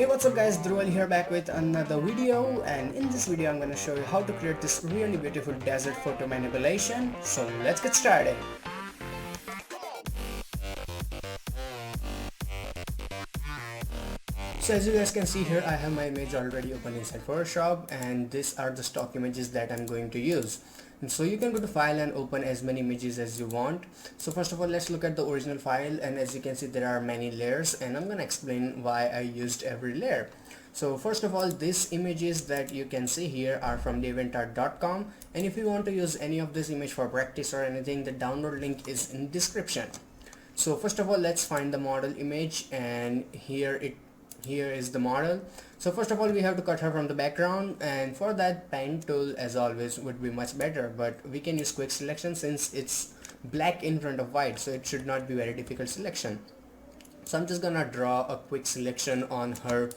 Hey, what's up guys, Dhruval here back with another video, and in this video I'm going to show you how to create this really beautiful desert photo manipulation. So let's get started. So as you guys can see here, I have my image already open inside Photoshop, and these are the stock images that I'm going to use. And so you can go to file and open as many images as you want. So first of all, let's look at the original file, and as you can see there are many layers, and I'm gonna explain why I used every layer. So first of all, these images that you can see here are from devantart.com, and if you want to use any of this image for practice or anything, the download link is in description. So first of all, let's find the model image, and here is the model. So first of all, we have to cut her from the background, and for that pen tool as always would be much better, but we can use quick selection since it's black in front of white, so it should not be very difficult selection. So I'm just gonna draw a quick selection on her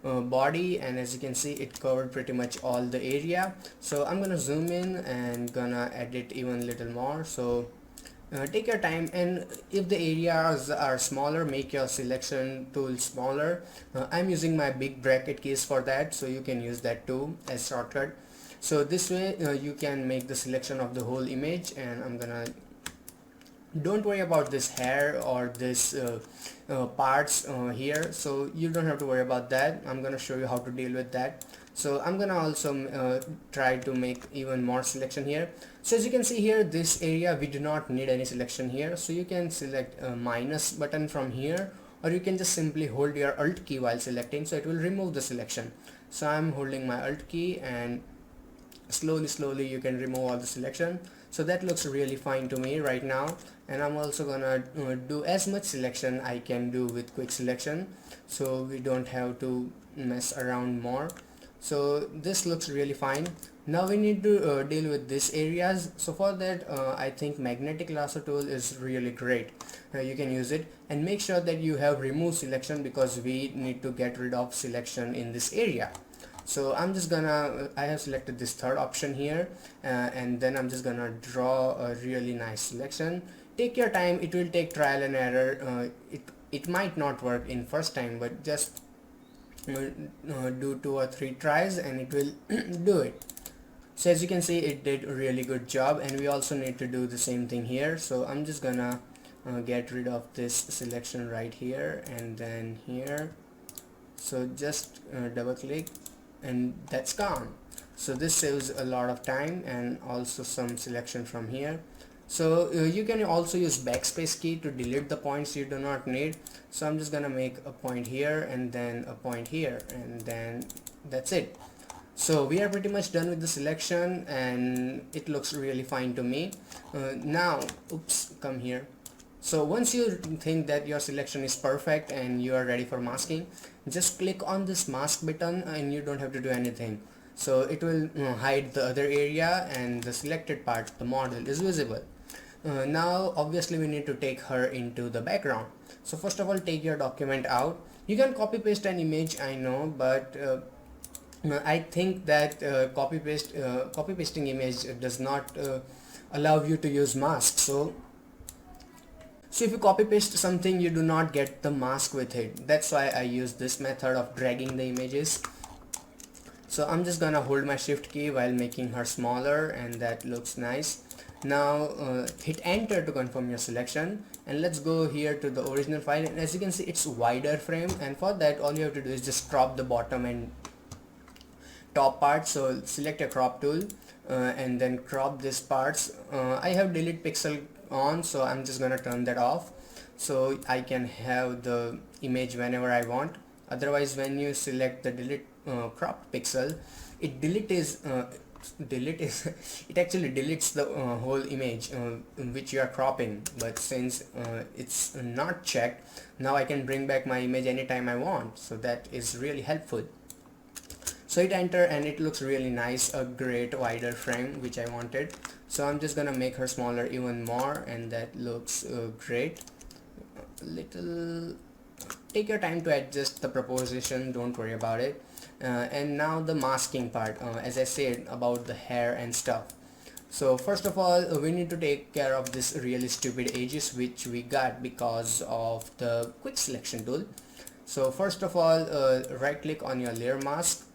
body, and as you can see it covered pretty much all the area. So I'm gonna zoom in and gonna edit even little more. So take your time, and if the areas are smaller, make your selection tool smaller. I'm using my big bracket keys for that, so you can use that too as shortcut. So this way you can make the selection of the whole image, and I'm gonna don't worry about this hair or this parts here, so you don't have to worry about that. I'm gonna show you how to deal with that. So I'm gonna also try to make even more selection here. So as you can see here, this area we do not need any selection here, so you can select a minus button from here, or you can just simply hold your alt key while selecting, so it will remove the selection. So I'm holding my alt key, and slowly you can remove all the selection. So that looks really fine to me right now, and I'm also gonna do as much selection I can do with quick selection, so we don't have to mess around more. So this looks really fine. Now we need to deal with these areas. So for that I think magnetic lasso tool is really great. You can use it, and make sure that you have remove selection, because we need to get rid of selection in this area. So I'm just gonna I have selected this third option here, and then I'm just gonna draw a really nice selection. Take your time, it will take trial and error. It might not work in first time, but just do 2 or 3 tries and it will do it. So as you can see, it did a really good job, and we also need to do the same thing here. So I'm just gonna get rid of this selection right here and then here. So just double click, and that's gone. So this saves a lot of time, and also some selection from here. So you can also use backspace key to delete the points you do not need. So I'm just gonna make a point here and then a point here, and then that's it. So we are pretty much done with the selection, and it looks really fine to me. Now oops, come here. So once you think that your selection is perfect and you are ready for masking, just click on this mask button, and you don't have to do anything. So it will hide the other area, and the selected part, the model, is visible. Now obviously we need to take her into the background. So first of all, take your document out. You can copy paste an image, I know, but I think that copy pasting image does not allow you to use mask. So if you copy paste something, you do not get the mask with it. That's why I use this method of dragging the images. So I'm just gonna hold my shift key while making her smaller, and that looks nice. Now hit enter to confirm your selection, and let's go here to the original file, and as you can see it's wider frame, and for that all you have to do is just crop the bottom and top part. So select a crop tool and then crop these parts. I have delete pixel on, so I'm just gonna turn that off so I can have the image whenever I want. Otherwise, when you select the delete crop pixel, it it actually deletes the whole image which you are cropping. But since it's not checked, now I can bring back my image anytime I want, so that is really helpful. So hit enter, and it looks really nice, a great wider frame which I wanted. So I'm just gonna make her smaller even more, and that looks great. Little take your time to adjust the proportion, don't worry about it. And now the masking part, as I said about the hair and stuff. So first of all, we need to take care of this really stupid edges which we got because of the quick selection tool. So first of all, right click on your layer mask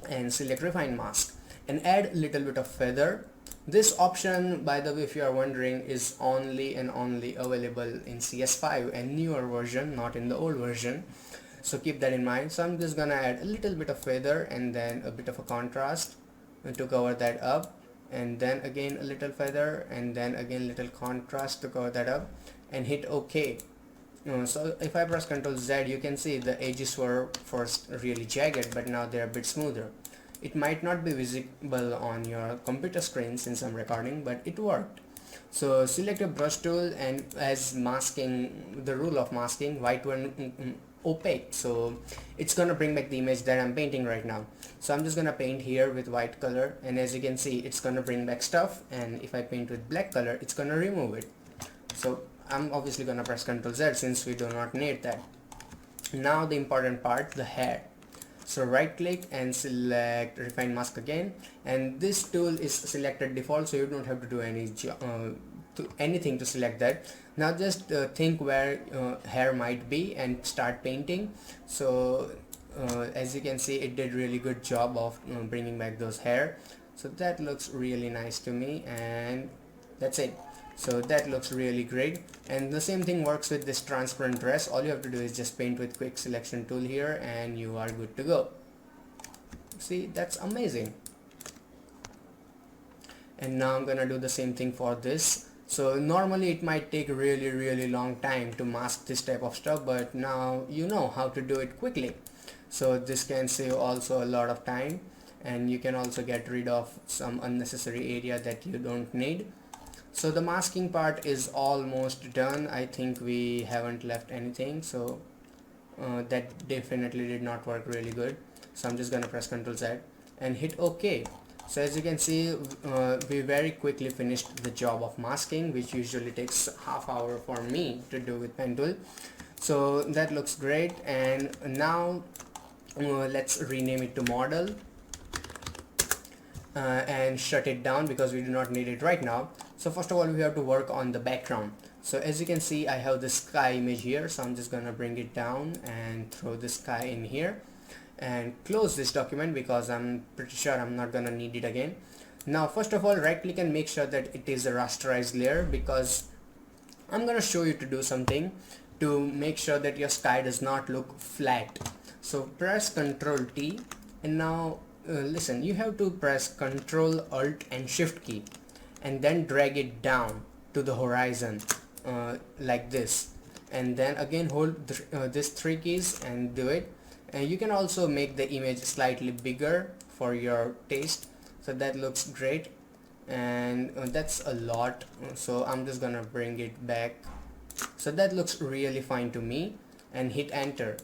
and select refine mask and add a little bit of feather. This option, by the way, if you are wondering, is only and only available in CS5 and newer version, not in the old version, so keep that in mind. So I'm just gonna add a little bit of feather and then a bit of a contrast to cover that up, and then again a little feather and then again little contrast to cover that up, and hit OK. So if I press Ctrl Z, you can see the edges were first really jagged, but now they're a bit smoother. It might not be visible on your computer screen since I'm recording, but it worked. So select your brush tool, and as masking, the rule of masking, white one opaque, so it's gonna bring back the image that I'm painting right now. So I'm just gonna paint here with white color, and as you can see, it's gonna bring back stuff, and if I paint with black color, it's gonna remove it. So I'm obviously gonna press Ctrl Z since we do not need that. Now the important part, the hair. So right click and select refine mask again, and this tool is selected default, so you don't have to do anything to select that. Now just think where hair might be and start painting. So as you can see, it did really good job of bringing back those hair. So that looks really nice to me, and that's it. So that looks really great, and the same thing works with this transparent dress. All you have to do is just paint with quick selection tool here and you are good to go. See, that's amazing. And now I'm gonna do the same thing for this. So normally it might take really long time to mask this type of stuff, but now you know how to do it quickly. So this can save also a lot of time, and you can also get rid of some unnecessary area that you don't need. So the masking part is almost done. I think we haven't left anything, so that definitely did not work really good. So I'm just gonna press Ctrl Z and hit OK. So as you can see, we very quickly finished the job of masking, which usually takes half hour for me to do with pen tool. So that looks great, and now let's rename it to model and shut it down because we do not need it right now. So first of all, we have to work on the background. So as you can see, I have the sky image here, so I'm just gonna bring it down and throw the sky in here and close this document because I'm pretty sure I'm not gonna need it again. Now first of all, right click and make sure that it is a rasterized layer, because I'm gonna show you to do something to make sure that your sky does not look flat. So press Ctrl T, and now listen, you have to press Ctrl Alt and Shift key and then drag it down to the horizon like this, and then again hold these three keys and do it. And you can also make the image slightly bigger for your taste, so that looks great, and that's a lot, so I'm just gonna bring it back. So that looks really fine to me, and hit enter.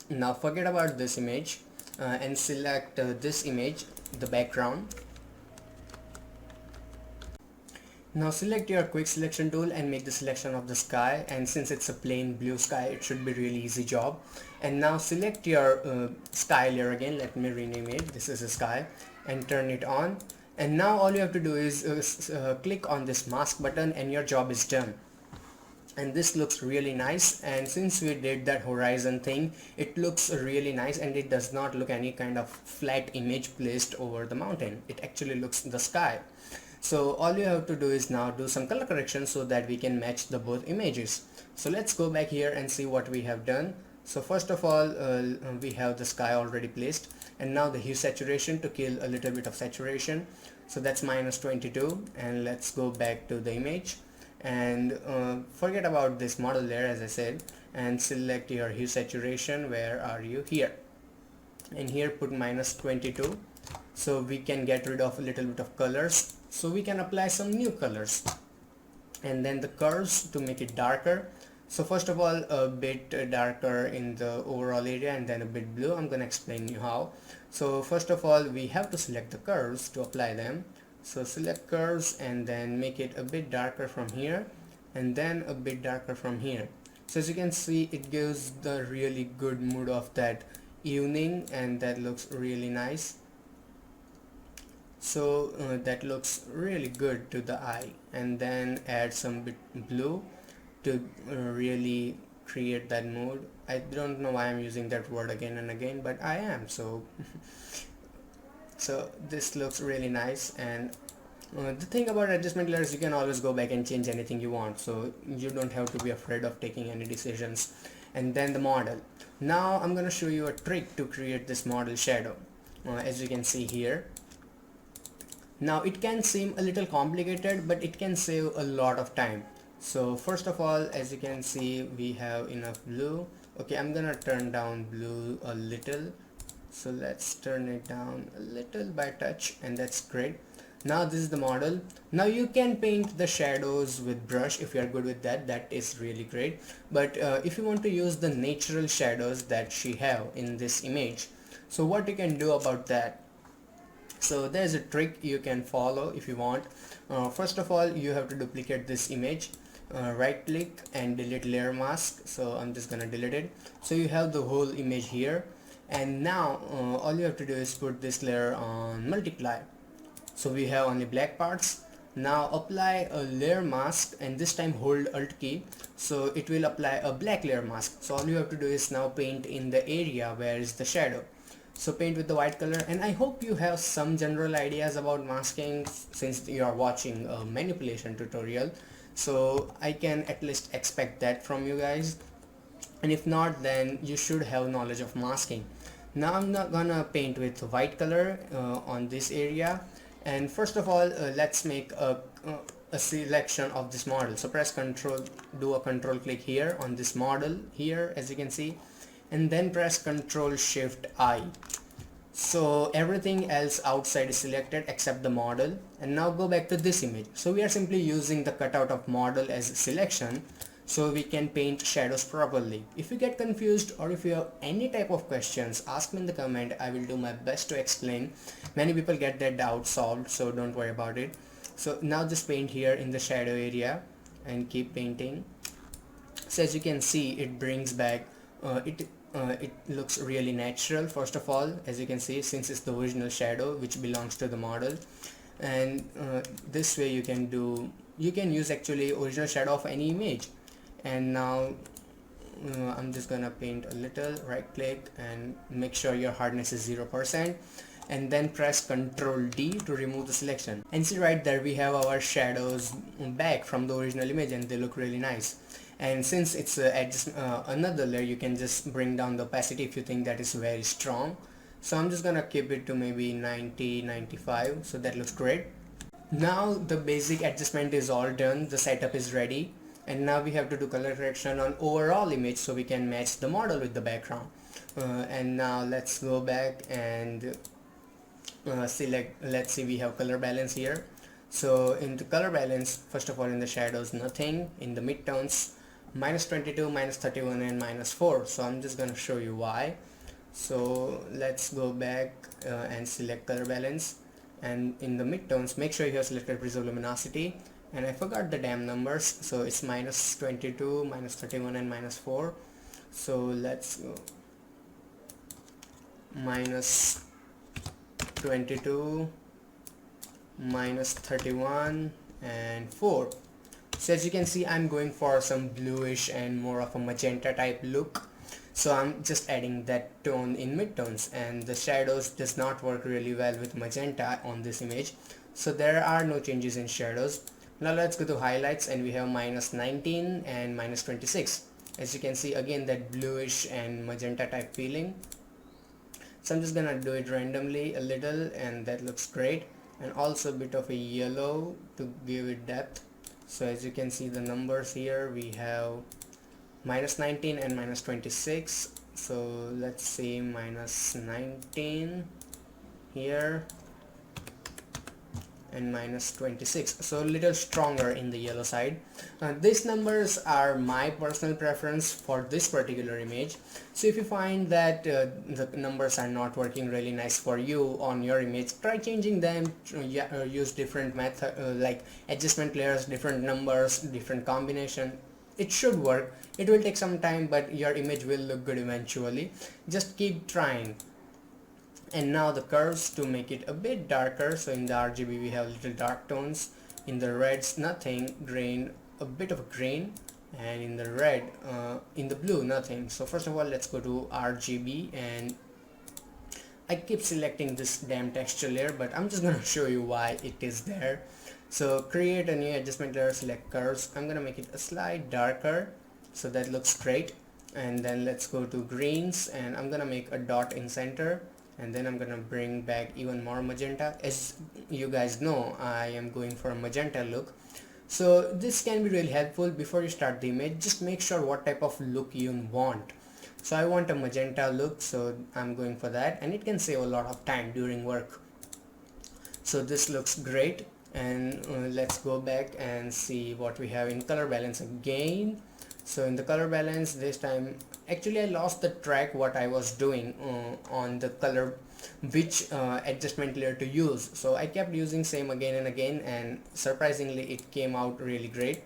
Now forget about this image and select this image, the background. Now select your quick selection tool and make the selection of the sky, and since it's a plain blue sky, it should be really easy job. And now select your sky layer again, let me rename it, this is a sky, and turn it on. And now all you have to do is click on this mask button and your job is done. And this looks really nice, and since we did that horizon thing, it looks really nice, and it does not look any kind of flat image placed over the mountain. It actually looks the sky. So all you have to do is now do some color correction so that we can match the both images. So let's go back here and see what we have done. So first of all, we have the sky already placed, and now the hue saturation to kill a little bit of saturation. So that's -22, and let's go back to the image and forget about this model layer, as I said, and select your hue saturation. Where are you? Here, and here put -22, so we can get rid of a little bit of colors, so we can apply some new colors. And then the curves to make it darker. So first of all, a bit darker in the overall area, and then a bit blue. I'm gonna explain you how. So first of all, we have to select the curves to apply them. So select curves and then make it a bit darker from here, and then a bit darker from here. So as you can see, it gives the really good mood of that evening, and that looks really nice. So that looks really good to the eye. And then add some bit blue to really create that mood. I don't know why I'm using that word again and again, but I am. So so this looks really nice. And the thing about adjustment layers, you can always go back and change anything you want, so you don't have to be afraid of taking any decisions. And then the model. Now I'm gonna show you a trick to create this model shadow. As you can see here, now it can seem a little complicated, but it can save a lot of time. So first of all, as you can see, we have enough blue. Okay, I'm gonna turn down blue a little, so let's turn it down a little by touch, and that's great. Now this is the model. Now you can paint the shadows with brush if you are good with that. That is really great. But if you want to use the natural shadows that she have in this image, so what you can do about that, so there's a trick you can follow if you want. First of all, you have to duplicate this image, right click and delete layer mask. So I'm just gonna delete it. So you have the whole image here, and now all you have to do is put this layer on multiply. So we have only black parts. Now apply a layer mask, and this time hold alt key, so it will apply a black layer mask. So all you have to do is now paint in the area where is the shadow. So paint with the white color, and I hope you have some general ideas about masking since you are watching a manipulation tutorial. So I can at least expect that from you guys, and if not, then you should have knowledge of masking. Now I'm not gonna paint with white color on this area. And first of all, let's make a selection of this model. So press control, do a control click here on this model here, as you can see, and then press Control Shift I. So everything else outside is selected except the model. And now go back to this image. So we are simply using the cutout of model as selection, so we can paint shadows properly. If you get confused or if you have any type of questions, ask me in the comment. I will do my best to explain. Many people get their doubt solved, so don't worry about it. So now just paint here in the shadow area and keep painting. So as you can see, it brings back it looks really natural. First of all, as you can see, since it's the original shadow which belongs to the model, and this way you can use actually original shadow of any image. And now I'm just gonna paint a little, right click and make sure your hardness is 0%, and then press Ctrl D to remove the selection. And see, right there we have our shadows back from the original image, and they look really nice. And since it's another layer, you can just bring down the opacity if you think that is very strong. So I'm just gonna keep it to maybe 90, 95, so that looks great. Now the basic adjustment is all done, the setup is ready, and now we have to do color correction on overall image so we can match the model with the background. And now let's go back and select, let's see, we have color balance here. So in the color balance, first of all, in the shadows, nothing. In the midtones, -22, -31 and -4. So I'm just gonna show you why. So let's go back and select color balance, and in the midtones make sure you have selected preserve luminosity, and I forgot the damn numbers, so it's -22, -31 and -4. So let's go -22, -31 and 4. So as you can see, I'm going for some bluish and more of a magenta type look, so I'm just adding that tone in midtones, and the shadows does not work really well with magenta on this image, so there are no changes in shadows. Now let's go to highlights, and we have -19 and -26. As you can see, again that bluish and magenta type feeling. So I'm just gonna do it randomly a little, and that looks great. And also a bit of a yellow to give it depth. So as you can see, the numbers here, we have -19 and -26. So let's say -19 here and -26, so a little stronger in the yellow side. These numbers are my personal preference for this particular image. So if you find that the numbers are not working really nice for you on your image, try changing them. Use different method like adjustment layers, different numbers, different combination. It should work. It will take some time, but your image will look good eventually. Just keep trying. And now the curves, to make it a bit darker. So in the RGB we have little dark tones, in the reds nothing, grain, a bit of grain, and in the red, in the blue nothing. So first of all, let's go to RGB, and I keep selecting this damn texture layer, but I'm just gonna show you why it is there. So create a new adjustment layer, select curves. I'm gonna make it a slight darker, so that looks great. And then let's go to greens, and I'm gonna make a dot in center, and then I'm gonna bring back even more magenta. As you guys know, I am going for a magenta look. So this can be really helpful. Before you start the image, just make sure what type of look you want. So I want a magenta look, so I'm going for that, and it can save a lot of time during work. So this looks great, and let's go back and see what we have in color balance again. So in the color balance this time, actually I lost the track what I was doing on the color, which adjustment layer to use. So I kept using same again and again, and surprisingly it came out really great.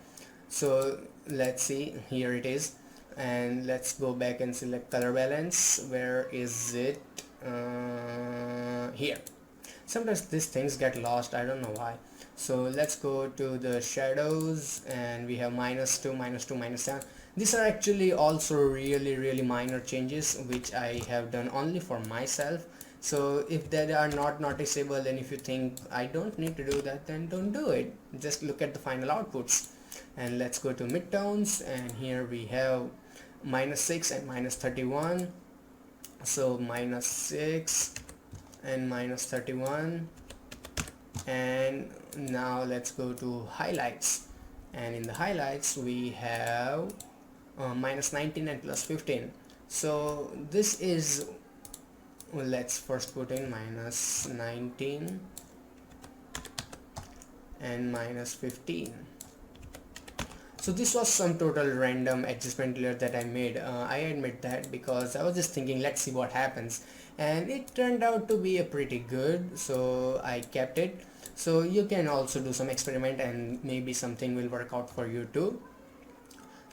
So let's see, here it is, and let's go back and select color balance. Where is it? Here. Sometimes these things get lost, I don't know why. So let's go to the shadows, and we have -2, -2, -7. These are actually also really minor changes which I have done only for myself. So if they are not noticeable, and if you think I don't need to do that, then don't do it. Just look at the final outputs. And let's go to midtones, and here we have -6 and -31. So -6 and -31, and now let's go to highlights, and in the highlights we have -19 and +15. So this is, well, let's first put in -19 and -15. So this was some total random adjustment layer that I made. I admit that, because I was just thinking let's see what happens, and it turned out to be a pretty good, so I kept it. So you can also do some experiment, and maybe something will work out for you too.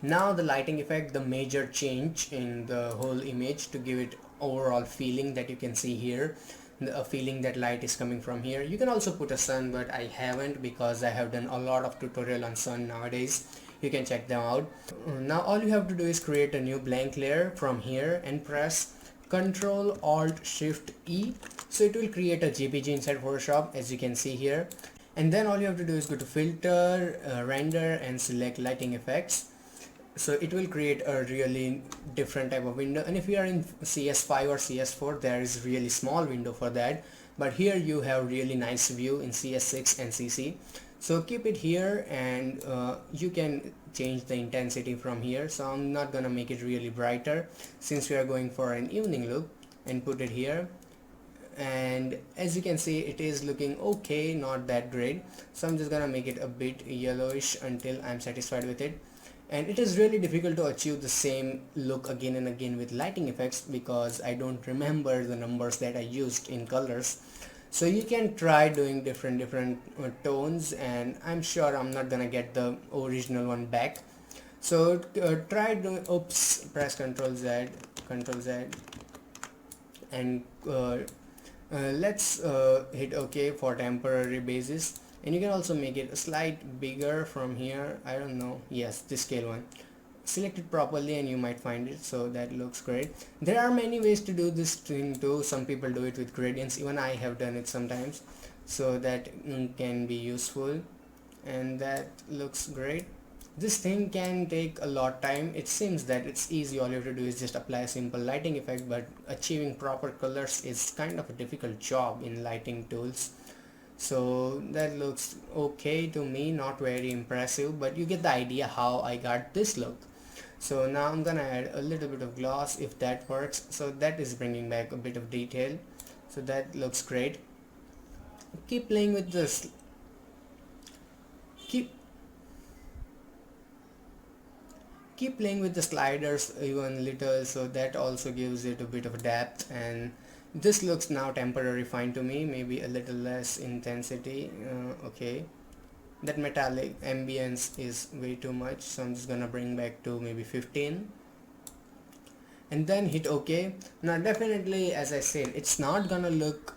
Now the lighting effect, the major change in the whole image to give it overall feeling that you can see here, a feeling that light is coming from here. You can also put a sun, but I haven't, because I have done a lot of tutorial on sun nowadays. You can check them out. Now all you have to do is create a new blank layer from here and press Ctrl Alt Shift E. So it will create a JPG inside Photoshop, as you can see here. And then all you have to do is go to filter, render, and select lighting effects. So it will create a really different type of window, and if you are in CS5 or CS4, there is really small window for that, but here you have really nice view in CS6 and CC. So keep it here, and you can change the intensity from here. So I'm not gonna make it really brighter since we are going for an evening look, and put it here. And as you can see, it is looking okay, not that great. So I'm just gonna make it a bit yellowish until I'm satisfied with it. And it is really difficult to achieve the same look again and again with lighting effects, because I don't remember the numbers that I used in colors. So you can try doing different tones, and I'm sure I'm not gonna get the original one back. So try doing, oops, press Ctrl Z, and let's hit OK for temporary basis. And you can also make it a slight bigger from here. I don't know, yes, this scale one. Select it properly and you might find it. So that looks great. There are many ways to do this thing too. Some people do it with gradients, even I have done it sometimes, so that can be useful, and that looks great. This thing can take a lot of time. It seems that it's easy, all you have to do is just apply a simple lighting effect, but achieving proper colors is kind of a difficult job in lighting tools. So that looks okay to me, not very impressive, but you get the idea how I got this look. So now I'm gonna add a little bit of gloss, if that works. So that is bringing back a bit of detail, so that looks great. Keep playing with this, keep playing with the sliders even little, so that also gives it a bit of depth. And this looks now temporary fine to me, maybe a little less intensity. Okay, that metallic ambience is way too much, so I'm just gonna bring back to maybe 15, and then hit OK. Now definitely, as I said, it's not gonna look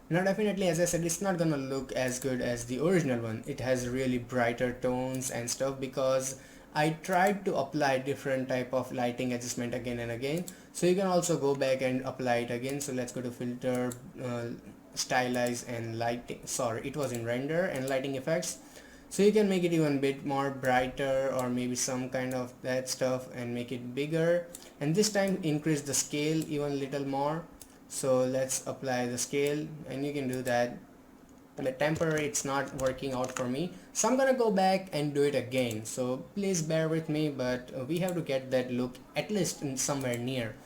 Now definitely, as I said, it's not gonna look as good as the original one. It has really brighter tones and stuff because I tried to apply different type of lighting adjustment again and again. So you can also go back and apply it again. So let's go to filter, stylize and lighting. Sorry, it was in render and lighting effects. So you can make it even a bit more brighter or maybe some kind of that stuff and make it bigger, and this time increase the scale even little more. So let's apply the scale, and you can do that, but temporary it's not working out for me, so I'm gonna go back and do it again. So please bear with me, but we have to get that look at least in somewhere near.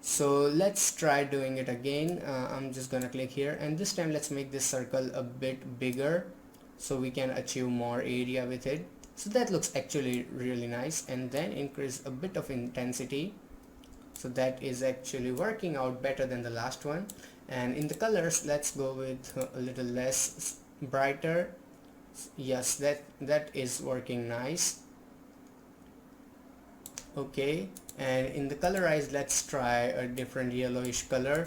So let's try doing it again. I'm just gonna click here, and this time let's make this circle a bit bigger so we can achieve more area with it. So that looks actually really nice, and then increase a bit of intensity. So that is actually working out better than the last one. And in the colors, let's go with a little less brighter. Yes, that is working nice. Okay, and in the colorize, let's try a different yellowish color.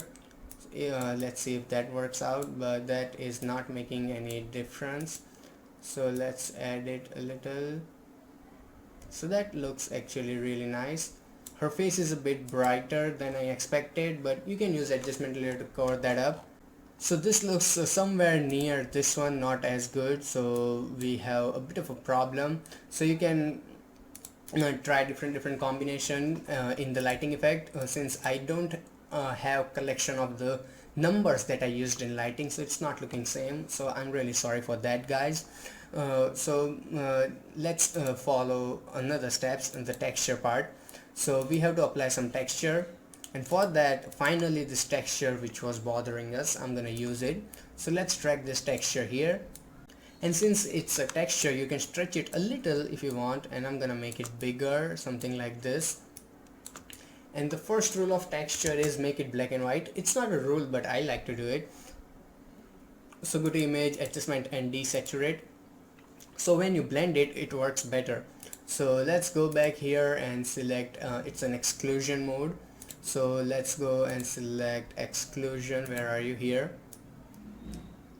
Let's see if that works out, but that is not making any difference. So let's add it a little. So that looks actually really nice. Her face is a bit brighter than I expected, but you can use adjustment layer to cover that up. So this looks somewhere near this one, not as good, so we have a bit of a problem. So you can try different combination in the lighting effect, since I don't have collection of the numbers that I used in lighting, so it's not looking same. So I'm really sorry for that, guys. Let's follow another steps in the texture part. So we have to apply some texture, and for that, finally this texture which was bothering us, I'm gonna use it. So let's drag this texture here, and since it's a texture, you can stretch it a little if you want, and I'm gonna make it bigger, something like this. And the first rule of texture is make it black and white. It's not a rule, but I like to do it. So go to image, adjustment and desaturate. So when you blend it, it works better. So let's go back here and select it's an exclusion mode. So let's go and select exclusion. Where are you? Here.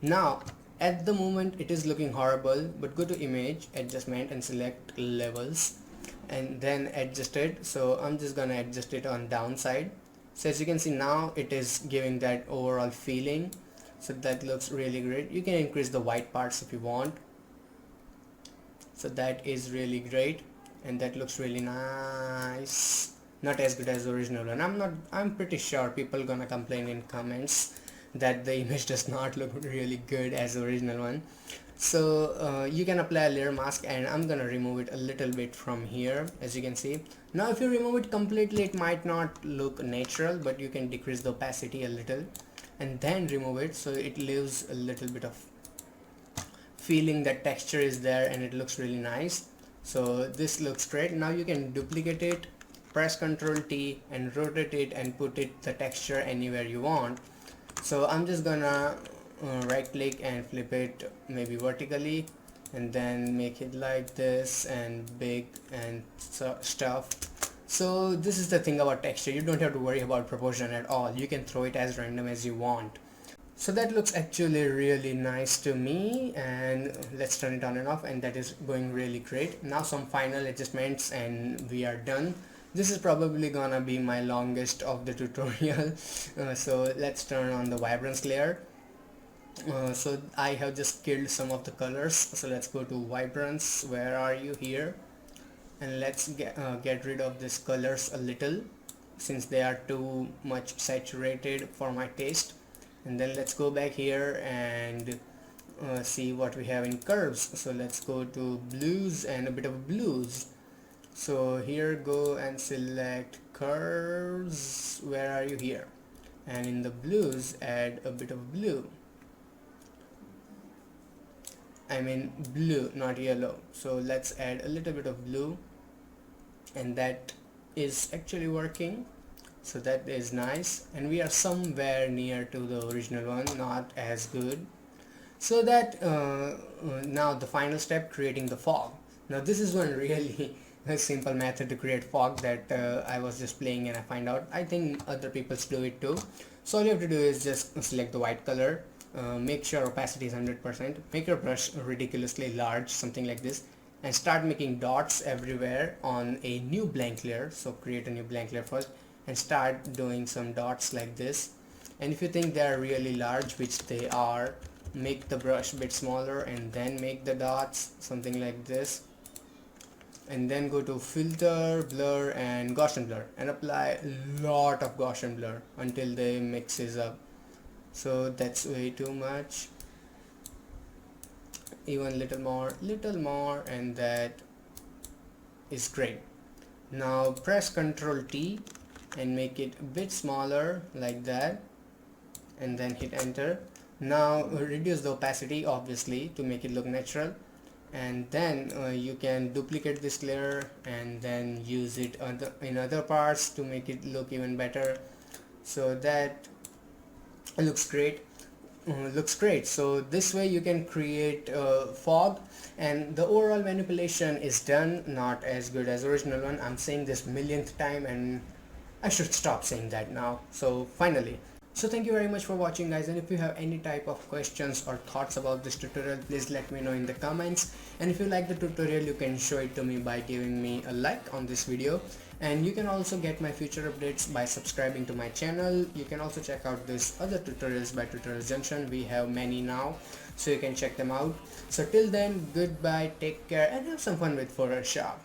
Now at the moment it is looking horrible, but go to image, adjustment and select levels, and then adjust it. So I'm just gonna adjust it on downside. So as you can see, now it is giving that overall feeling. So that looks really great. You can increase the white parts if you want. So that is really great, and that looks really nice. Not as good as the original one. I'm pretty sure people gonna complain in comments that the image does not look really good as the original one. So you can apply a layer mask, and I'm gonna remove it a little bit from here, as you can see. Now if you remove it completely, it might not look natural, but you can decrease the opacity a little and then remove it, so it leaves a little bit of feeling that texture is there, and it looks really nice. So this looks great. Now you can duplicate it, press Ctrl T and rotate it and put it the texture anywhere you want. So I'm just gonna right click and flip it maybe vertically, and then make it like this and big and stuff. So this is the thing about texture, you don't have to worry about proportion at all. You can throw it as random as you want. So that looks actually really nice to me, and let's turn it on and off, and that is going really great. Now some final adjustments and we are done. This is probably gonna be my longest of the tutorial. So let's turn on the vibrance layer. So I have just killed some of the colors, so let's go to vibrance. Where are you? Here. And let's get rid of these colors a little, since they are too much saturated for my taste. And then let's go back here and see what we have in curves. So let's go to blues and a bit of blues. So here, go and select curves. Where are you? Here. And in the blues, add a bit of blue. I mean blue, not yellow. So let's add a little bit of blue, and that is actually working. So that is nice, and we are somewhere near to the original one, not as good. So that now the final step, creating the fog. Now this is one really simple method to create fog that I was just playing and I find out. I think other people do it too. So all you have to do is just select the white color, make sure opacity is 100%, make your brush ridiculously large, something like this, and start making dots everywhere on a new blank layer. So create a new blank layer first and start doing some dots like this. And if you think they are really large, which they are, make the brush a bit smaller and then make the dots, something like this. And then go to filter, blur and Gaussian blur and apply a lot of Gaussian blur until they mixes up. So that's way too much. Even little more, and that is great. Now press Ctrl T and make it a bit smaller like that, and then hit enter. Now reduce the opacity obviously to make it look natural, and then you can duplicate this layer and then use it in other parts to make it look even better. So that looks great. So this way you can create fog, and the overall manipulation is done. Not as good as original one. I'm saying this millionth time and I should stop saying that now. So finally, so thank you very much for watching guys, and if you have any type of questions or thoughts about this tutorial, please let me know in the comments. And if you like the tutorial, you can show it to me by giving me a like on this video, and you can also get my future updates by subscribing to my channel. You can also check out these other tutorials by Tutorial Junction. We have many now, so you can check them out. So till then, goodbye, take care and have some fun with Photoshop.